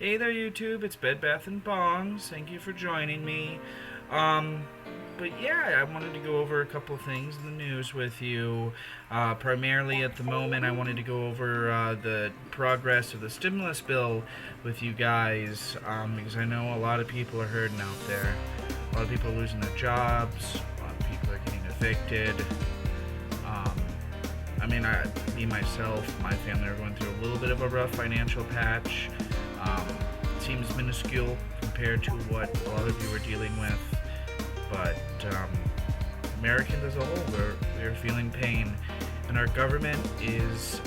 Hey there, YouTube. It's Bed Bath and Bongs. Thank you for joining me. Um, but yeah, I wanted to go over a couple of things in the news with you. Primarily at the moment, I wanted to go over the progress of the stimulus bill with you guys because I know a lot of people are hurting out there. A lot of people are losing their jobs. A lot of people are getting evicted. Um, me myself, my family are going through a little bit of a rough financial patch. Um, it seems minuscule compared to what a lot of you are dealing with, but Americans as a whole, we're feeling pain, and our government is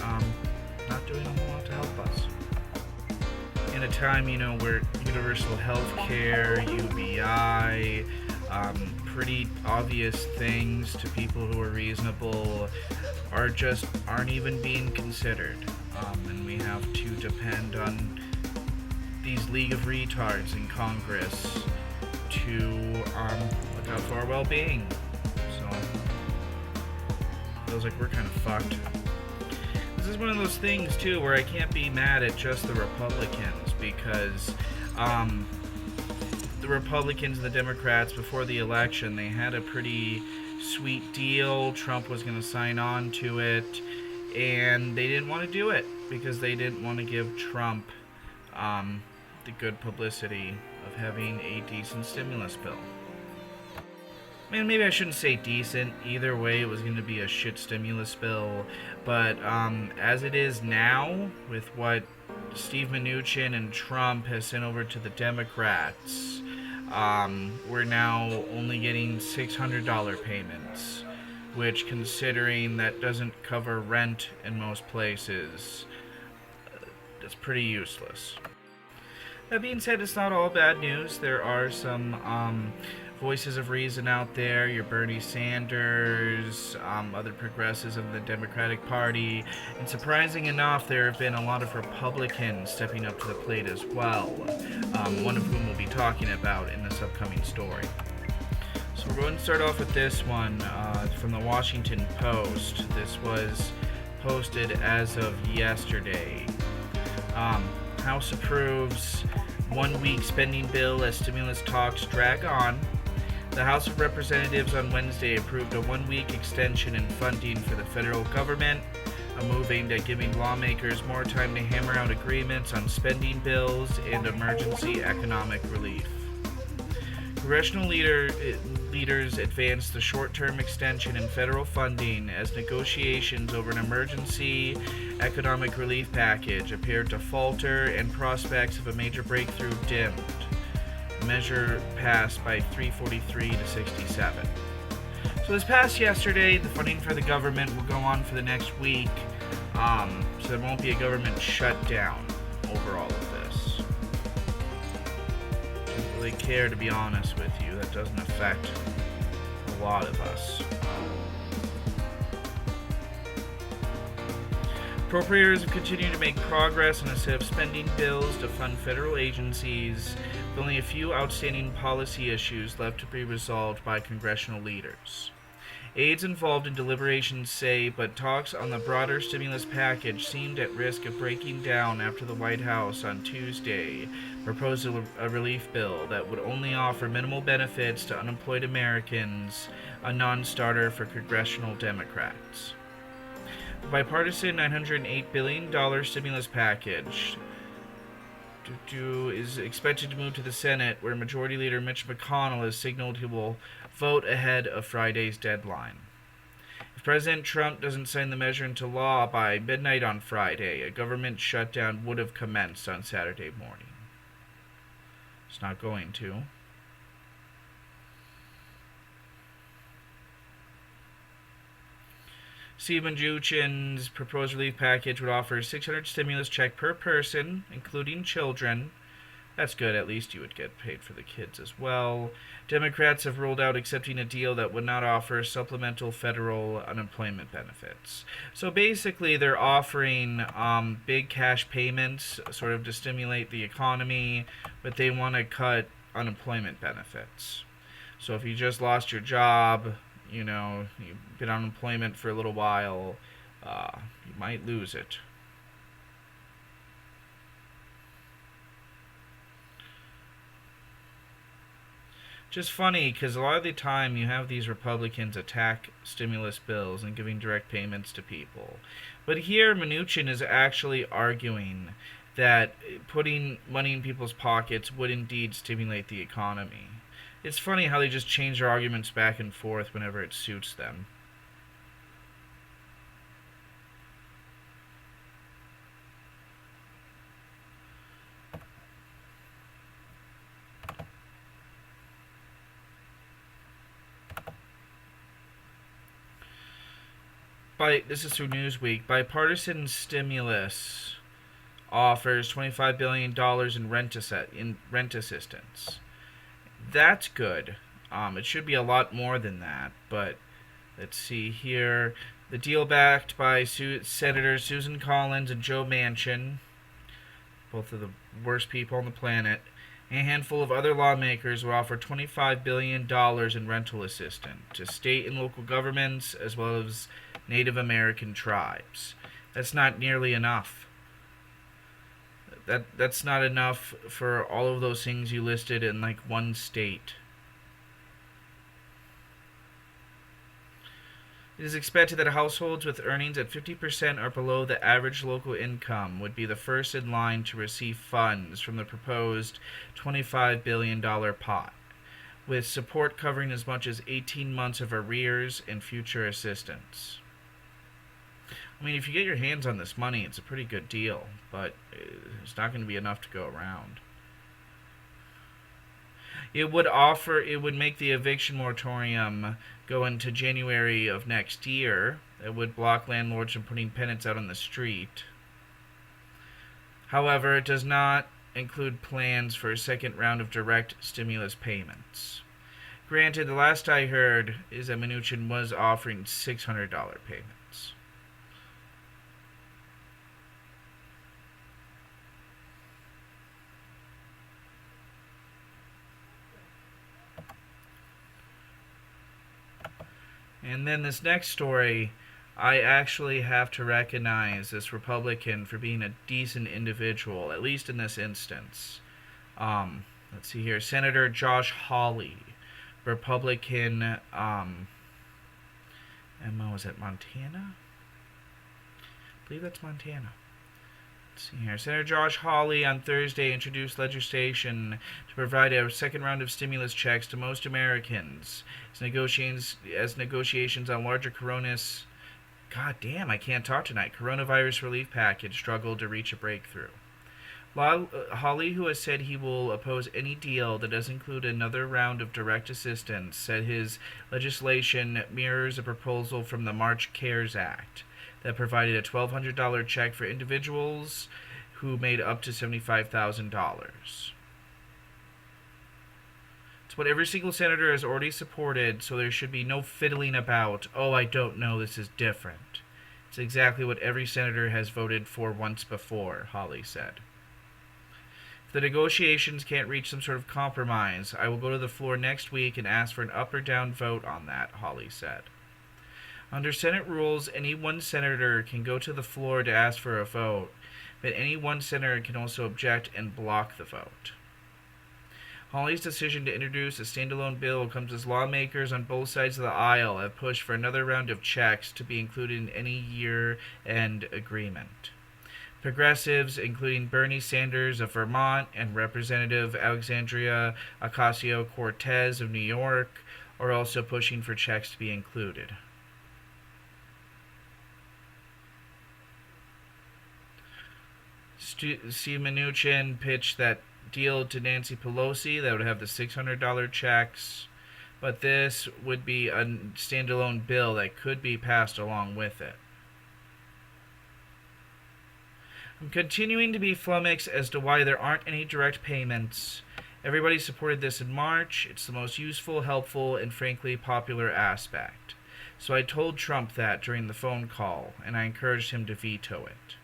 not doing a whole lot to help us. In a time, where universal health care, UBI, pretty obvious things to people who are reasonable aren't even being considered, and we have to depend on these League of Retards in Congress to look out for our well-being. So feels like we're kind of fucked. This is one of those things too where I can't be mad at just the Republicans because the Republicans and the Democrats before the election, they had a pretty sweet deal. Trump was going to sign on to it, and they didn't want to do it because they didn't want to give Trump the good publicity of having a decent stimulus bill. Man, maybe I shouldn't say decent. Either way, it was going to be a shit stimulus bill. But as it is now, with what Steve Mnuchin and Trump has sent over to the Democrats, we're now only getting $600 payments, which, considering that doesn't cover rent in most places, that's pretty useless. That being said, it's not all bad news. There are some voices of reason out there. Your Bernie Sanders, other progressives of the Democratic Party, and surprising enough, there have been a lot of Republicans stepping up to the plate as well, one of whom we'll be talking about in this upcoming story. So we're going to start off with this one from the Washington Post. This was posted as of yesterday. House approves 1 week spending bill as stimulus talks drag on. The House of Representatives on Wednesday approved a 1 week extension in funding for the federal government, a move aimed at giving lawmakers more time to hammer out agreements on spending bills and emergency economic relief. Congressional leaders advanced the short-term extension in federal funding as negotiations over an emergency economic relief package appeared to falter and prospects of a major breakthrough dimmed. The measure passed by 343 to 67. So this passed yesterday. The funding for the government will go on for the next week, so there won't be a government shutdown over all of this. Don't really care, to be honest with you. That doesn't affect a lot of us. Appropriators have continued to make progress on a set of spending bills to fund federal agencies, with only a few outstanding policy issues left to be resolved by congressional leaders. Aides involved in deliberations say, but talks on the broader stimulus package seemed at risk of breaking down after the White House on Tuesday proposed a relief bill that would only offer minimal benefits to unemployed Americans, a non-starter for congressional Democrats. The bipartisan $908 billion stimulus package is expected to move to the Senate, where Majority Leader Mitch McConnell has signaled he will vote ahead of Friday's deadline. If President Trump doesn't sign the measure into law by midnight on Friday, a government shutdown would have commenced on Saturday morning. It's not going to. Steve Mnuchin's proposed relief package would offer a $600 stimulus check per person, including children. That's good, at least you would get paid for the kids as well. Democrats have ruled out accepting a deal that would not offer supplemental federal unemployment benefits. So basically, they're offering big cash payments, sort of to stimulate the economy, but they want to cut unemployment benefits. So if you just lost your job, you've been on unemployment for a little while, you might lose it. Just funny because a lot of the time you have these Republicans attack stimulus bills and giving direct payments to people. But here, Mnuchin is actually arguing that putting money in people's pockets would indeed stimulate the economy. It's funny how they just change their arguments back and forth whenever it suits them. This is through Newsweek. Bipartisan stimulus offers $25 billion in rent assistance. That's good. It should be a lot more than that, but let's see here. The deal backed by Senators Susan Collins and Joe Manchin, both of the worst people on the planet. A handful of other lawmakers will offer $25 billion in rental assistance to state and local governments as well as Native American tribes. That's not nearly enough. That's not enough for all of those things you listed in like one state. It is expected that households with earnings at 50% or below the average local income would be the first in line to receive funds from the proposed $25 billion pot, with support covering as much as 18 months of arrears and future assistance. I mean, if you get your hands on this money, it's a pretty good deal, but it's not going to be enough to go around. It would make the eviction moratorium go into January of next year. It would block landlords from putting tenants out on the street. However, it does not include plans for a second round of direct stimulus payments. Granted, the last I heard is that Mnuchin was offering $600 payments. And then this next story, I actually have to recognize this Republican for being a decent individual, at least in this instance. Let's see here. Senator Josh Hawley, Republican, was it Montana? I believe that's Montana. Let's see here. Senator Josh Hawley on Thursday introduced legislation to provide a second round of stimulus checks to most Americans as negotiations on larger coronavirus relief package struggled to reach a breakthrough. Hawley, who has said he will oppose any deal that does include another round of direct assistance, said his legislation mirrors a proposal from the March CARES Act that provided a $1,200 check for individuals who made up to $75,000. It's what every single senator has already supported, so there should be no fiddling about, oh, I don't know, this is different. It's exactly what every senator has voted for once before, Hawley said. If the negotiations can't reach some sort of compromise, I will go to the floor next week and ask for an up or down vote on that, Hawley said. Under Senate rules, any one senator can go to the floor to ask for a vote, but any one senator can also object and block the vote. Hawley's decision to introduce a standalone bill comes as lawmakers on both sides of the aisle have pushed for another round of checks to be included in any year-end agreement. Progressives, including Bernie Sanders of Vermont and Representative Alexandria Ocasio-Cortez of New York, are also pushing for checks to be included. Steve Mnuchin pitched that deal to Nancy Pelosi that would have the $600 checks, but this would be a standalone bill that could be passed along with it. I'm continuing to be flummoxed as to why there aren't any direct payments. Everybody supported this in March. It's the most useful, helpful, and frankly popular aspect. So I told Trump that during the phone call, and I encouraged him to veto it.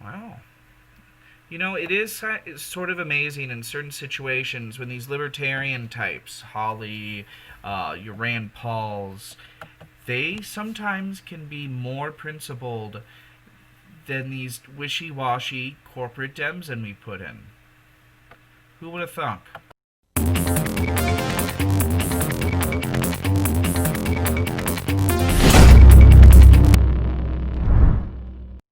Wow. You know, it's sort of amazing in certain situations when these libertarian types, Hawley, your Rand Pauls, they sometimes can be more principled than these wishy-washy corporate Dems and we put in. Who would have thunk?